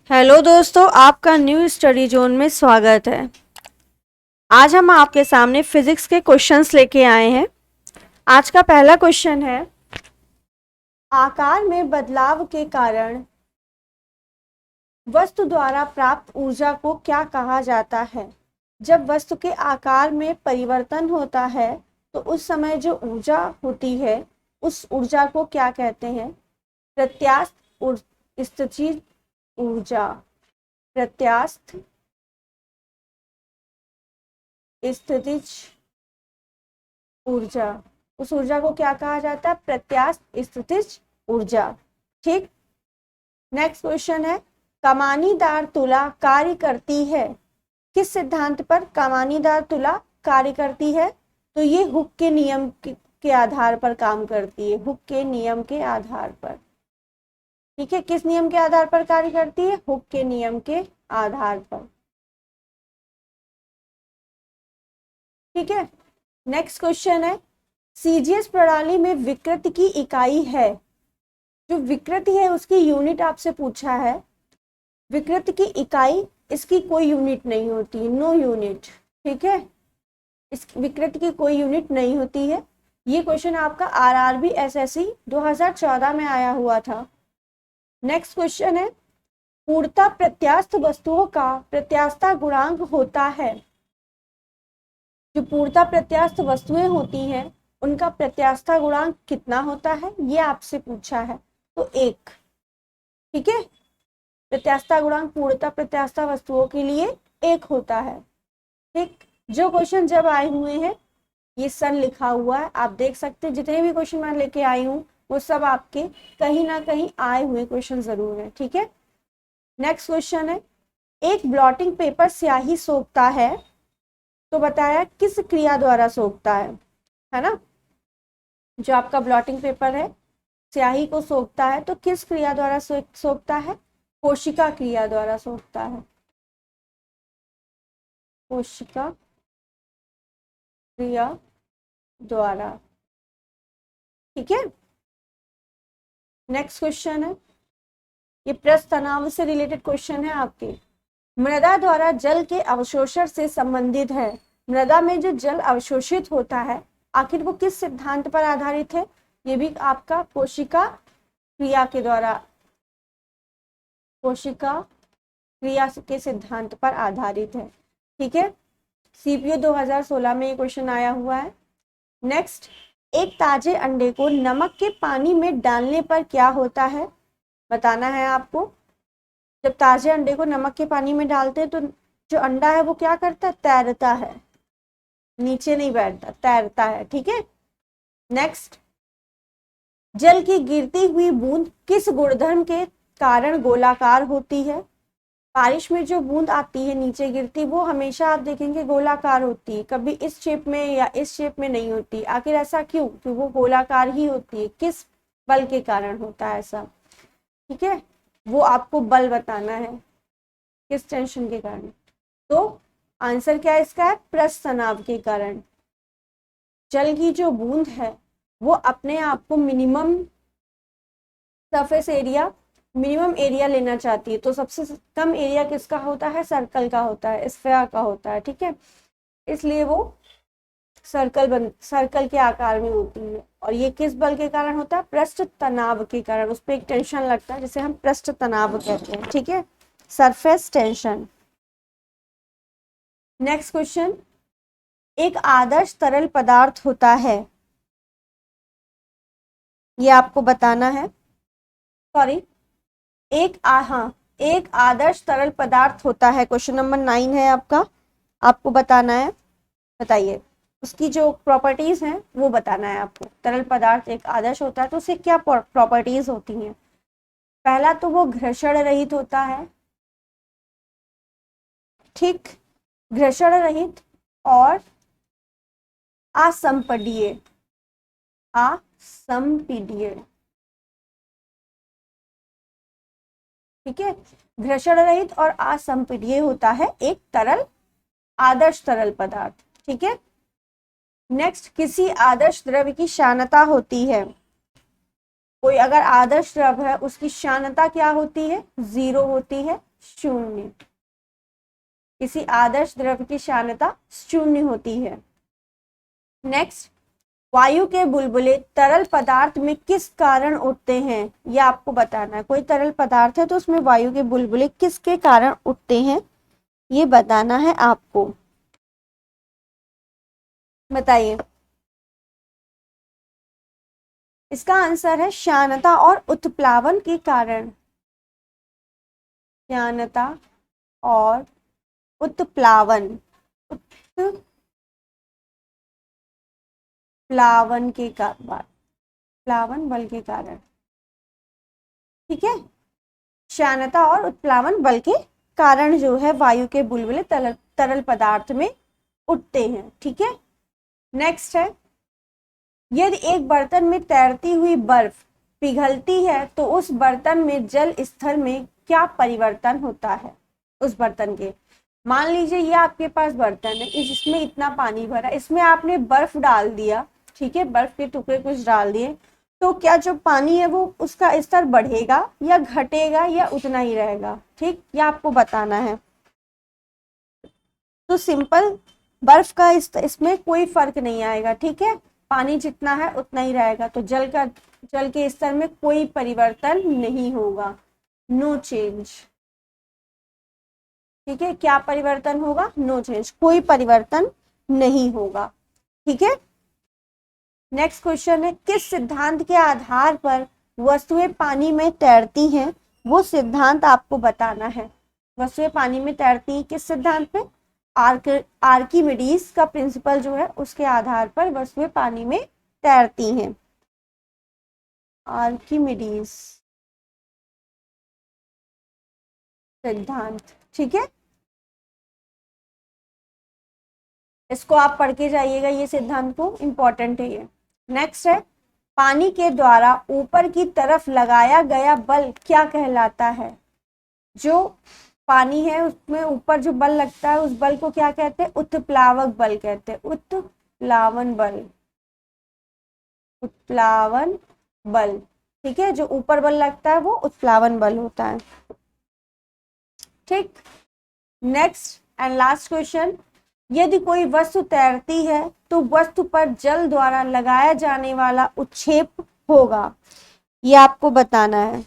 Hello दोस्तों, आपका new study zone में स्वागत है। आज हम आपके सामने फिजिक्स के क्वेश्चंस लेके आए हैं। आज का पहला क्वेश्चन है, आकार में बदलाव के कारण वस्तु द्वारा प्राप्त ऊर्जा को क्या कहा जाता है? जब वस्तु के आकार में परिवर्तन होता है तो उस समय जो ऊर्जा होती है उस ऊर्जा को क्या कहते हैं? प्रत्यास्थ स्थितिज ऊर्जा। प्रत्यास्थ स्थितिज ऊर्जा, उस ऊर्जा को क्या कहा जाता है? प्रत्यास्थ स्थितिज ऊर्जा। ठीक। नेक्स्ट क्वेश्चन है, कमानीदार तुला कार्य करती है किस सिद्धांत पर? कमानीदार तुला कार्य करती है तो ये हुक के नियम के आधार पर काम करती है। हुक के नियम के आधार पर। ठीक है, किस नियम के आधार पर कार्य करती है? हुक के नियम के आधार पर। ठीक है। नेक्स्ट क्वेश्चन है, सीजीएस प्रणाली में विकृति की इकाई है। जो विकृति है उसकी यूनिट आपसे पूछा है। विकृति की इकाई, इसकी कोई यूनिट नहीं होती, नो यूनिट। ठीक है, इस विकृति की कोई यूनिट नहीं होती है। ये क्वेश्चन आपका आरआरबी एसएससी 2014 में आया हुआ था। नेक्स्ट क्वेश्चन है, पूर्णतः प्रत्यास्थ वस्तुओं का प्रत्यास्थता गुणांक होता है। जो पूर्णतः प्रत्यास्थ वस्तुएं होती हैं उनका प्रत्यास्थता गुणांक कितना होता है, ये आपसे पूछा है। तो 1। ठीक है, प्रत्यास्थता गुणांक पूर्णतः प्रत्यास्थ वस्तुओं के लिए 1 होता है। ठीक, जो क्वेश्चन जब आए हुए हैं ये सन लिखा हुआ है, आप देख सकते हैं। जितने भी क्वेश्चन मैं लेके आई हूँ वो सब आपके कहीं ना कहीं आए हुए क्वेश्चन जरूर है। ठीक है। नेक्स्ट क्वेश्चन है, एक ब्लॉटिंग पेपर स्याही सोखता है तो बताया किस क्रिया द्वारा सोखता है ना? जो आपका ब्लॉटिंग पेपर है स्याही को सोखता है तो किस क्रिया द्वारा सोखता है? कोशिका क्रिया द्वारा सोखता है। कोशिका क्रिया द्वारा। ठीक है। नेक्स्ट क्वेश्चन है, ये पृष्ठ तनाव से रिलेटेड क्वेश्चन है आपके। मृदा द्वारा जल के अवशोषण से संबंधित है। मृदा में जो जल अवशोषित होता है आखिर वो किस सिद्धांत पर आधारित है? ये भी आपका कोशिका क्रिया के द्वारा, कोशिका क्रिया के सिद्धांत पर आधारित है। ठीक है, सीपीयू 2016 में ये क्वेश्चन आया हुआ है। नेक्स्ट, एक ताजे अंडे को नमक के पानी में डालने पर क्या होता है? बताना है आपको। जब ताजे अंडे को नमक के पानी में डालते हैं तो जो अंडा है वो क्या करता है? तैरता है, नीचे नहीं बैठता, तैरता है। ठीक है। नेक्स्ट, जल की गिरती हुई बूंद किस गुणधर्म के कारण गोलाकार होती है? बारिश में जो बूंद आती है नीचे गिरती, वो हमेशा आप देखेंगे गोलाकार होती है, कभी इस शेप में या इस शेप में नहीं होती। आखिर ऐसा क्यों? क्योंकि वो गोलाकार ही होती है। किस बल के कारण होता है ऐसा? ठीक है, वो आपको बल बताना है, किस टेंशन के कारण। तो आंसर क्या इसका है? पृष्ठ तनाव के कारण। जल की जो बूंद है वो अपने आप को minimum surface area, minimum area लेना चाहती है। तो सबसे कम एरिया किसका होता है? सर्कल का होता है, स्फेयर का होता है। ठीक है, इसलिए वो सर्कल के आकार में होती है। और ये किस बल के कारण होता है? पृष्ठ तनाव के कारण। उस पर एक टेंशन लगता है जिसे हम पृष्ठ तनाव कहते हैं। ठीक है, सरफेस टेंशन। नेक्स्ट क्वेश्चन, एक आदर्श तरल पदार्थ होता है, ये आपको बताना है। सॉरी, एक आदर्श तरल पदार्थ होता है। क्वेश्चन नंबर 9 है आपका, आपको बताना है। बताइए उसकी जो प्रॉपर्टीज हैं वो बताना है आपको। तरल पदार्थ एक आदर्श होता है तो उससे क्या प्रॉपर्टीज होती हैं? पहला तो वो घर्षण रहित होता है। ठीक, घर्षण रहित और असंपीड्य। असंपीड्य। ठीक है, घर्षण रहित और असंपीड्य होता है एक तरल, आदर्श तरल पदार्थ। ठीक है। नेक्स्ट, किसी आदर्श द्रव्य की श्यानता होती है। कोई अगर आदर्श द्रव्य है उसकी श्यानता क्या होती है? 0 होती है। शून्य। किसी आदर्श द्रव्य की श्यानता शून्य होती है। नेक्स्ट, वायु के बुलबुले तरल पदार्थ में किस कारण उठते हैं, यह आपको बताना है। कोई तरल पदार्थ है तो उसमें वायु के बुलबुले किसके कारण उठते हैं, ये बताना है आपको। बताइए। इसका आंसर है श्यानता और उत्प्लावन के कारण। श्यानता और उत्प्लावन, उत्प्लावन के कारण, प्लावन बल के कारण। ठीक है, श्यानता और उत्प्लावन बल के कारण जो है वायु के बुलबुले तरल पदार्थ में उठते हैं। ठीक है, नेक्स्ट है, यदि एक बर्तन में तैरती हुई बर्फ पिघलती है तो उस बर्तन में जल स्तर में क्या परिवर्तन होता है। उस बर्तन के, मान लीजिए ये आपके पास बर्तन है, इसमें इतना पानी भरा, इसमें आपने बर्फ डाल दिया। ठीक है, बर्फ के टुकड़े कुछ डाल दिए, तो क्या जो पानी है वो उसका स्तर बढ़ेगा या घटेगा या उतना ही रहेगा। ठीक, ये आपको बताना है। तो सिंपल, बर्फ का इसमें कोई फर्क नहीं आएगा। ठीक है, पानी जितना है उतना ही रहेगा, तो जल के स्तर में कोई परिवर्तन नहीं होगा, नो चेंज। ठीक है, क्या परिवर्तन होगा, नो चेंज, कोई परिवर्तन नहीं होगा। ठीक है, नेक्स्ट क्वेश्चन है, किस सिद्धांत के आधार पर वस्तुएं पानी में तैरती हैं, वो सिद्धांत आपको बताना है। वस्तुएं पानी में तैरती हैं किस सिद्धांत पे, आर्किमिडीज का प्रिंसिपल जो है उसके आधार पर वस्तुएं पानी में तैरती हैं। आर्किमिडीज सिद्धांत। ठीक है, इसको आप पढ़ के जाइएगा, ये सिद्धांत को, इंपॉर्टेंट है ये। नेक्स्ट है, पानी के द्वारा ऊपर की तरफ लगाया गया बल क्या कहलाता है। जो पानी है उसमें ऊपर जो बल लगता है उस बल को क्या कहते हैं, उत्प्लावक बल कहते हैं, उत्प्लावन बल, उत्प्लावन बल। ठीक है, जो ऊपर बल लगता है वो उत्प्लावन बल होता है। ठीक, नेक्स्ट एंड लास्ट क्वेश्चन, यदि कोई वस्तु तैरती है तो वस्तु पर जल द्वारा लगाया जाने वाला उत्क्षेप होगा, ये आपको बताना है।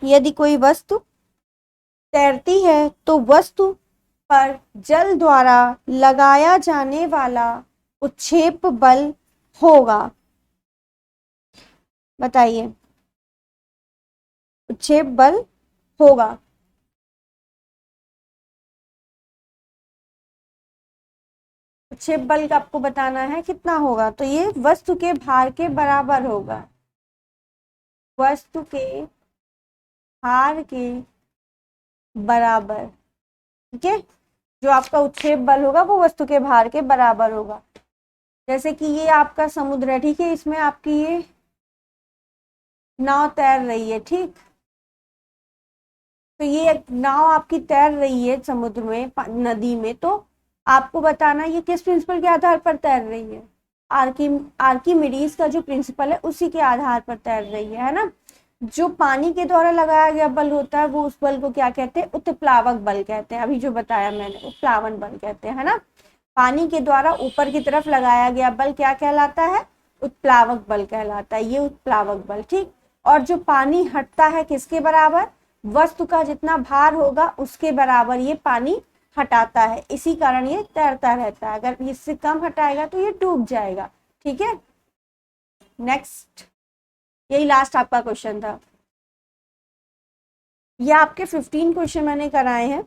यदि कोई वस्तु तैरती है तो वस्तु पर जल द्वारा लगाया जाने वाला उत्क्षेप बल होगा, बताइए। उत्क्षेप बल होगा, उत्क्षेप बल का आपको बताना है कितना होगा, तो ये वस्तु के भार के बराबर होगा, वस्तु के भार के बराबर। ठीक है, जो आपका उत्क्षेप बल होगा वो वस्तु के भार के बराबर होगा। जैसे कि ये आपका समुद्र है, ठीक है, इसमें आपकी ये नाव तैर रही है। ठीक, तो ये नाव आपकी तैर रही है समुद्र में, नदी में, तो आपको बताना ये किस प्रिंसिपल के आधार पर तैर रही है, आर्किमिडीज का जो प्रिंसिपल है उसी के आधार पर तैर रही है ना। जो पानी के द्वारा लगाया गया बल होता है वो उस बल को क्या कहते हैं, उत्प्लावक बल कहते हैं। अभी जो बताया मैंने, उत्प्लावन बल कहते हैं, है ना। पानी के द्वारा ऊपर की तरफ लगाया गया बल क्या कहलाता है, उत्प्लावक बल कहलाता है, ये उत्प्लावक बल। ठीक, और जो पानी हटता है किसके बराबर, वस्तु का जितना भार होगा उसके बराबर ये पानी हटाता है, इसी कारण ये तैरता रहता है। अगर इससे कम हटाएगा तो ये डूब जाएगा। ठीक है, नेक्स्ट, यही लास्ट आपका क्वेश्चन था। ये आपके 15 क्वेश्चन मैंने कराए हैं।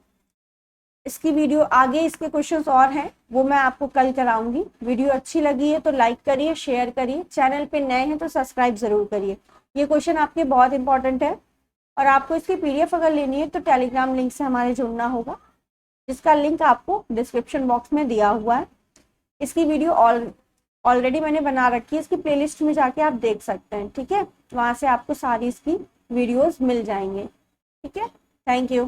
इसकी वीडियो आगे, इसके क्वेश्चंस और हैं वो मैं आपको कल कराऊंगी। वीडियो अच्छी लगी है तो लाइक करिए, शेयर करिए, चैनल पे नए हैं तो सब्सक्राइब जरूर करिए। ये क्वेश्चन आपके बहुत इंपॉर्टेंट है और आपको इसकी PDF अगर लेनी है तो टेलीग्राम लिंक से हमारे जुड़ना होगा, जिसका लिंक आपको डिस्क्रिप्शन बॉक्स में दिया हुआ है। इसकी वीडियो ऑलरेडी मैंने बना रखी है, इसकी प्लेलिस्ट में जाके आप देख सकते हैं। ठीक है, वहां से आपको सारी इसकी वीडियोस मिल जाएंगे। ठीक है, थैंक यू।